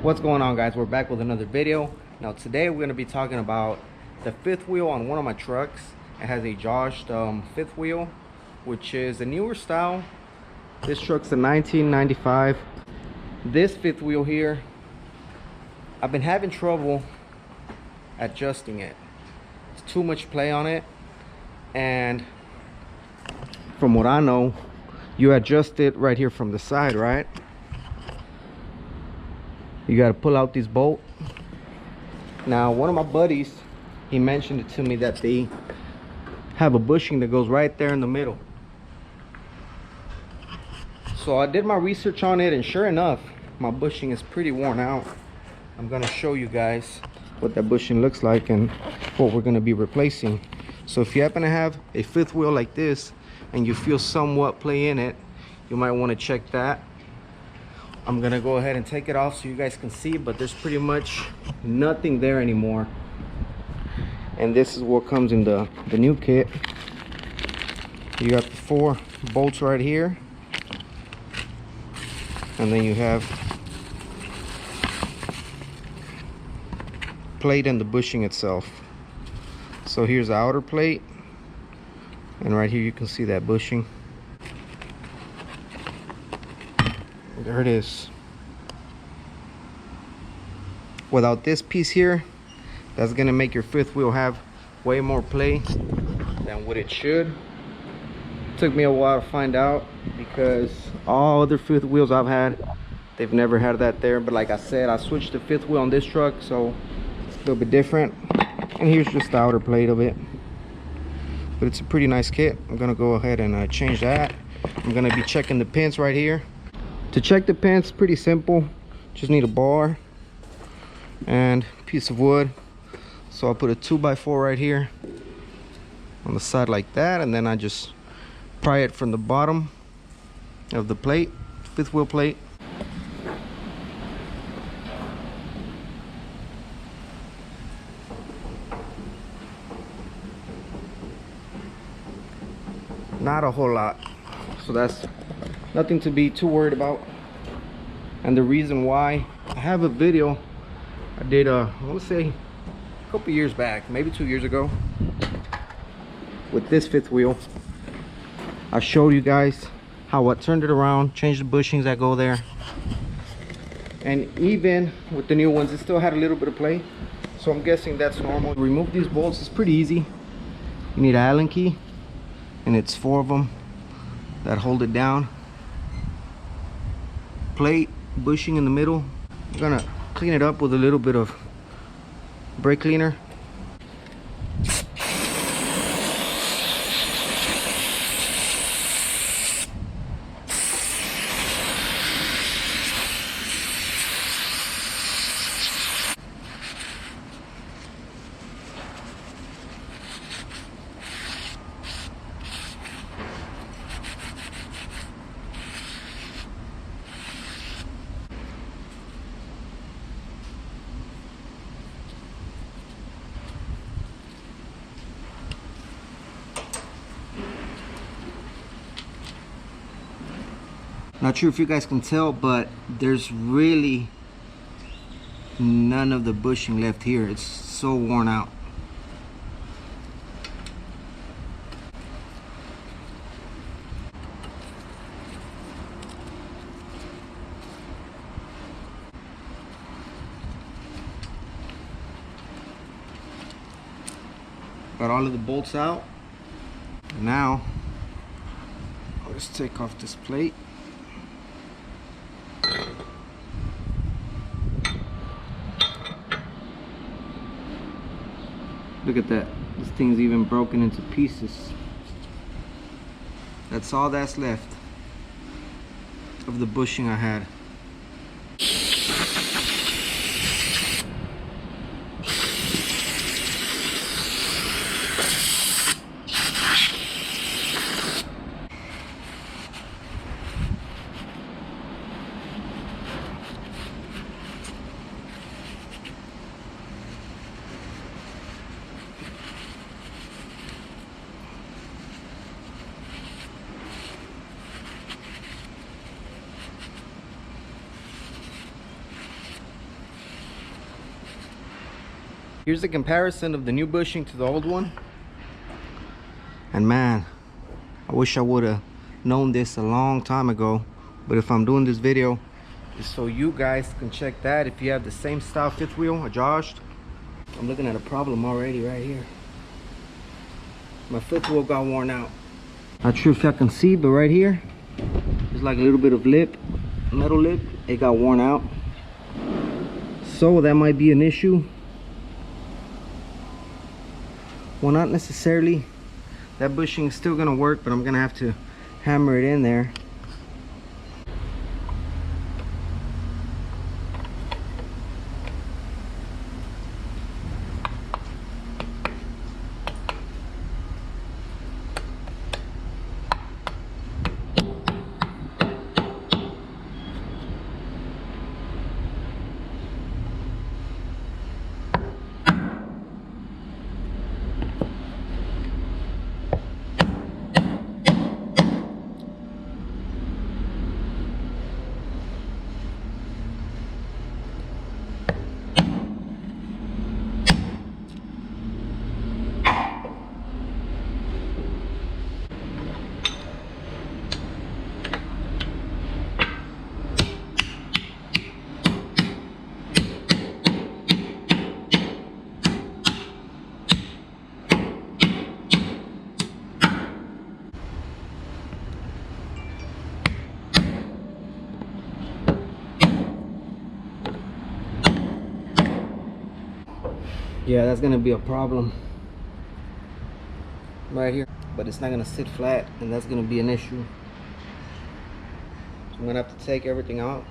What's going on, guys? We're back with another video. Now today we're going to be talking about the fifth wheel on one of my trucks. It has a JOST fifth wheel, which is a newer style. This truck's a 1995. This fifth wheel here, I've been having trouble adjusting it. It's too much play on it, and from what I know, you adjust it right here from the side, right? You got to pull out this bolt. Now one of my buddies, he mentioned it to me that they have a bushing that goes right there in the middle. So I did my research on it, and sure enough, my bushing is pretty worn out. I'm gonna show you guys what that bushing looks like and what we're gonna be replacing. So if you happen to have a fifth wheel like this and you feel somewhat play in it, you might want to check that. I'm gonna go ahead and take it off so you guys can see, but there's pretty much nothing there anymore. And this is what comes in the new kit. You got the 4 bolts right here, and then you have plate and the bushing itself. So here's the outer plate, and right here you can see that bushing. There it is. Without this piece here, that's gonna make your fifth wheel have way more play than what it should. It took me a while to find out, because all other fifth wheels I've had, they've never had that there. But like I said, I switched the fifth wheel on this truck, so it's a little bit different. And here's just the outer plate of it. But it's a pretty nice kit. I'm gonna go ahead and change that. I'm gonna be checking the pins right here. To check the pins, pretty simple. Just need a bar and a piece of wood. So I'll put a 2x4 right here on the side like that, and then I just pry it from the bottom of the plate, fifth wheel plate. Not a whole lot, so that's nothing to be too worried about. And the reason why, I have a video I did I want to say a couple years back, maybe 2 years ago, with this fifth wheel. I showed you guys how I turned it around, changed the bushings that go there, and even with the new ones it still had a little bit of play. So I'm guessing that's normal. Remove these bolts is pretty easy. You need an Allen key, and it's 4 of them that hold it down. Plate, bushing in the middle. I'm gonna clean it up with a little bit of brake cleaner. Not sure if you guys can tell, but there's really none of the bushing left here. It's so worn out. Got all of the bolts out. Now I'll just take off this plate. Look at that. This thing's even broken into pieces. That's all that's left of the bushing I had. Here's the comparison of the new bushing to the old one. And man, I wish I would have known this a long time ago. But if I'm doing this video, it's so you guys can check that if you have the same style fifth wheel, a JOST. I'm looking at a problem already right here. My fifth wheel got worn out. Not sure if y'all can see, but right here, there's like a little bit of lip, metal lip. It got worn out. So that might be an issue. Well, not necessarily. That bushing is still gonna work, but I'm gonna have to hammer it in there. Yeah, that's gonna be a problem right here, but it's not gonna sit flat, and that's gonna be an issue. So I'm gonna have to take everything out.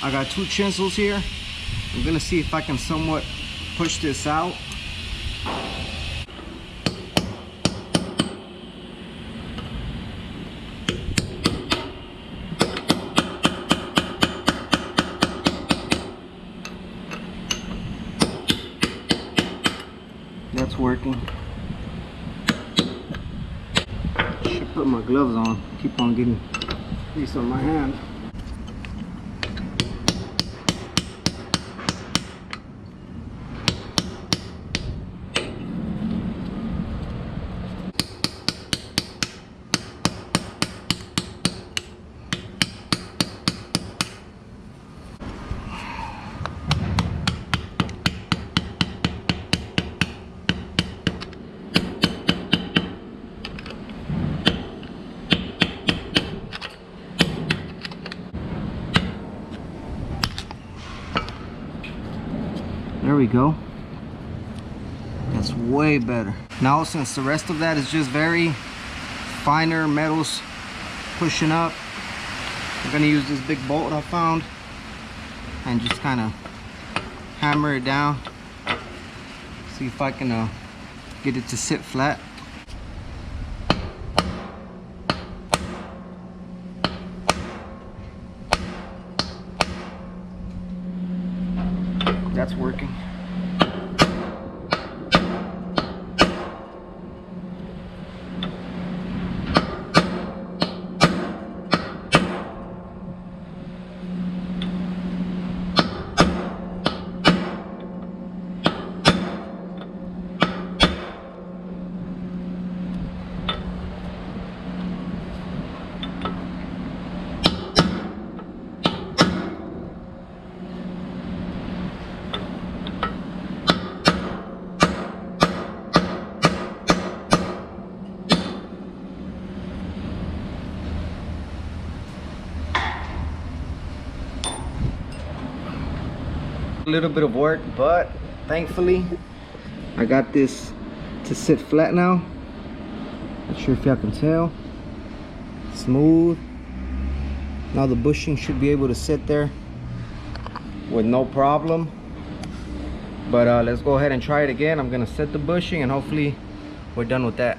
I got 2 chisels here. I'm gonna see if I can somewhat push this out. That's working. Should put my gloves on. Keep on getting grease on my hand. There we go. That's way better. Now, since the rest of that is just very finer metals pushing up, I'm gonna use this big bolt I found and just kind of hammer it down. See if I can get it to sit flat. That's working. A little bit of work, but thankfully I got this to sit flat now. Not sure if y'all can tell. Smooth. Now the bushing should be able to sit there with no problem. But let's go ahead and try it again. I'm gonna set the bushing and hopefully we're done with that.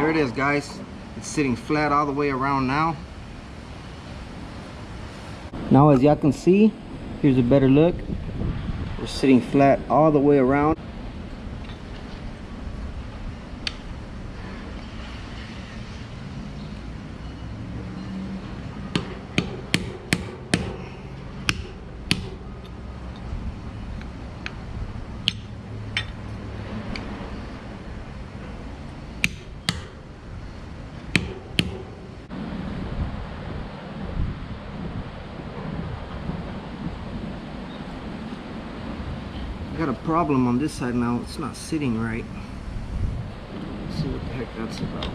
there it is, guys. It's sitting flat all the way around now. Now as y'all can see, here's a better look. We're sitting flat all the way around. I got a problem on this side now. It's not sitting right. Let's see what the heck that's about.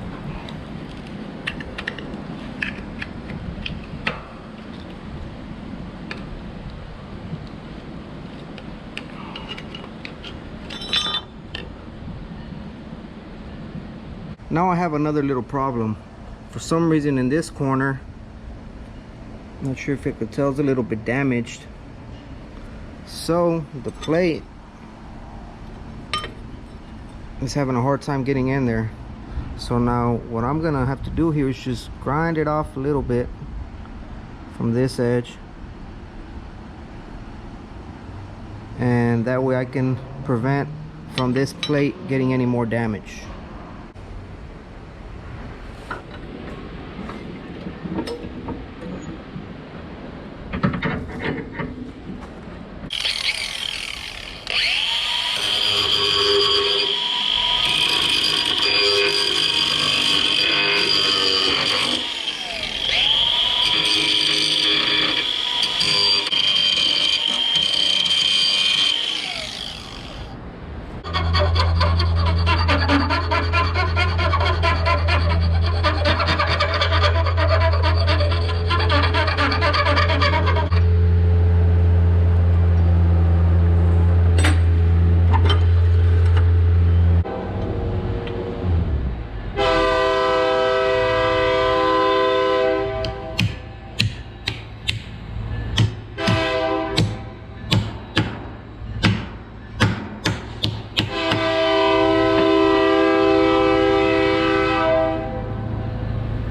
Now I have another little problem. For some reason in this corner, not sure if you could tell, it's a little bit damaged. So the plate is having a hard time getting in there. So now what I'm gonna have to do here is just grind it off a little bit from this edge, and that way I can prevent from this plate getting any more damage.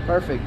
Perfect.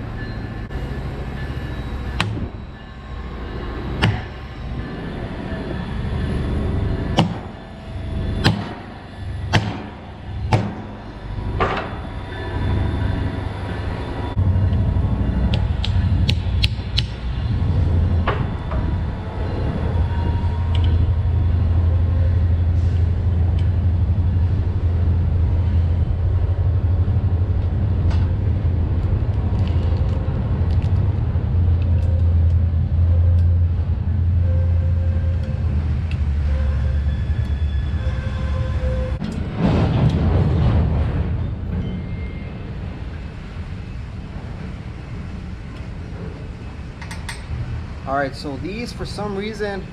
All right, so these, for some reason,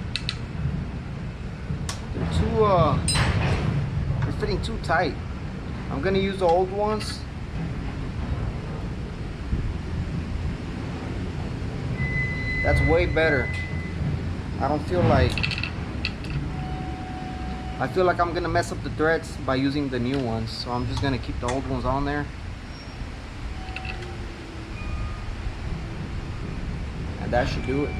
they're fitting too tight. I'm gonna use the old ones. That's way better. I feel like I'm gonna mess up the threads by using the new ones, so I'm just gonna keep the old ones on there. And that should do it.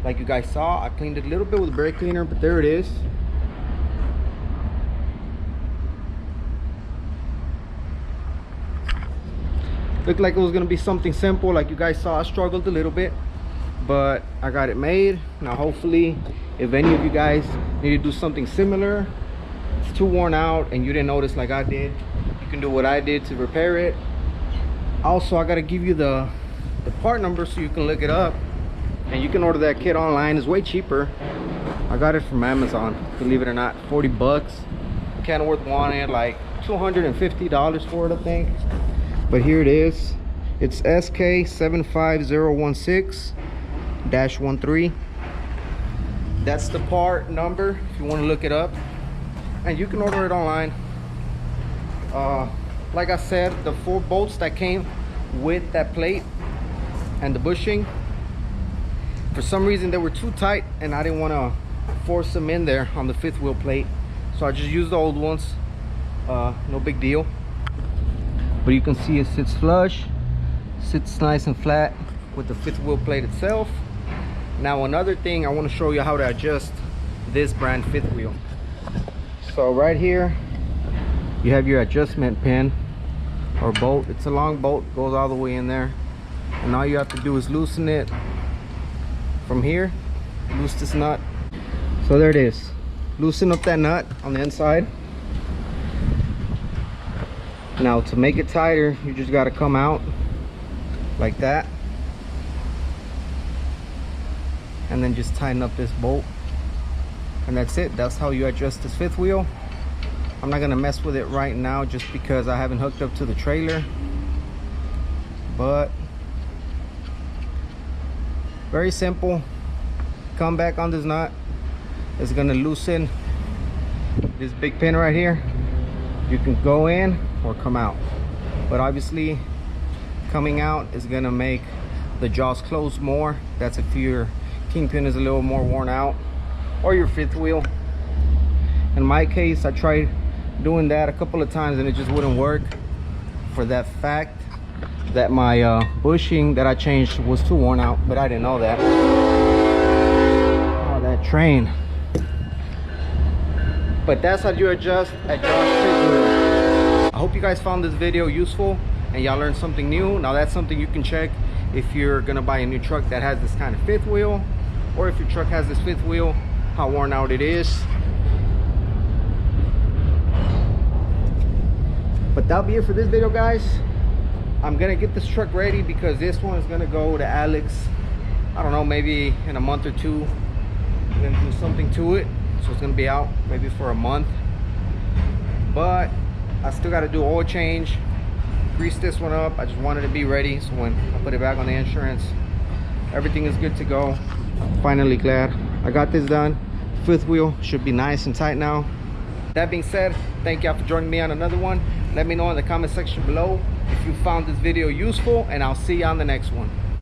like you guys saw. I cleaned it a little bit with brake cleaner, but there it is. Looked like it was gonna be something simple. Like you guys saw, I struggled a little bit, but I got it made. Now hopefully, if any of you guys need to do something similar, it's too worn out and you didn't notice like I did, you can do what I did to repair it. Also, I gotta give you the part number so you can look it up, and you can order that kit online. It's way cheaper. I got it from Amazon, believe it or not. 40 bucks. Kenworth wanted like $250 for it, I think. But here it is. It's SK75016-13. That's the part number if you want to look it up, and you can order it online. Like I said, the 4 bolts that came with that plate and the bushing, for some reason they were too tight and I didn't want to force them in there on the 5th wheel plate, so I just used the old ones. No big deal. But you can see it sits flush, sits nice and flat with the 5th wheel plate itself. Now another thing, I want to show you how to adjust this brand 5th wheel. So right here you have your adjustment pin or bolt. It's a long bolt, goes all the way in there, and all you have to do is loosen it from here. Loose this nut. So there it is. Loosen up that nut on the inside. Now to make it tighter, you just got to come out like that, and then just tighten up this bolt, and that's it. That's how you adjust this 5th wheel. I'm not gonna mess with it right now just because I haven't hooked up to the trailer, but very simple. Come back on this nut. It's gonna loosen this big pin right here. You can go in or come out, but obviously coming out is gonna make the jaws close more. That's if your kingpin is a little more worn out, or your 5th wheel. In my case, I tried doing that a couple of times and it just wouldn't work, for that fact that my bushing that I changed was too worn out, but I didn't know that. Oh, that train. But that's how you adjust a JOST 5th wheel. I hope you guys found this video useful and y'all learned something new. Now that's something you can check if you're gonna buy a new truck that has this kind of 5th wheel, or if your truck has this 5th wheel, how worn out it is. But that'll be it for this video, guys. I'm gonna get this truck ready because this one is gonna go to Alex, I don't know, maybe in a month or 2. I'm gonna do something to it, so it's gonna be out maybe for a month. But I still got to do oil change, grease this one up. I just wanted to be ready, so when I put it back on the insurance, everything is good to go. Finally glad I got this done. 5th wheel should be nice and tight now. That being said, thank y'all for joining me on another one. Let me know in the comment section below if you found this video useful, and I'll see you on the next one.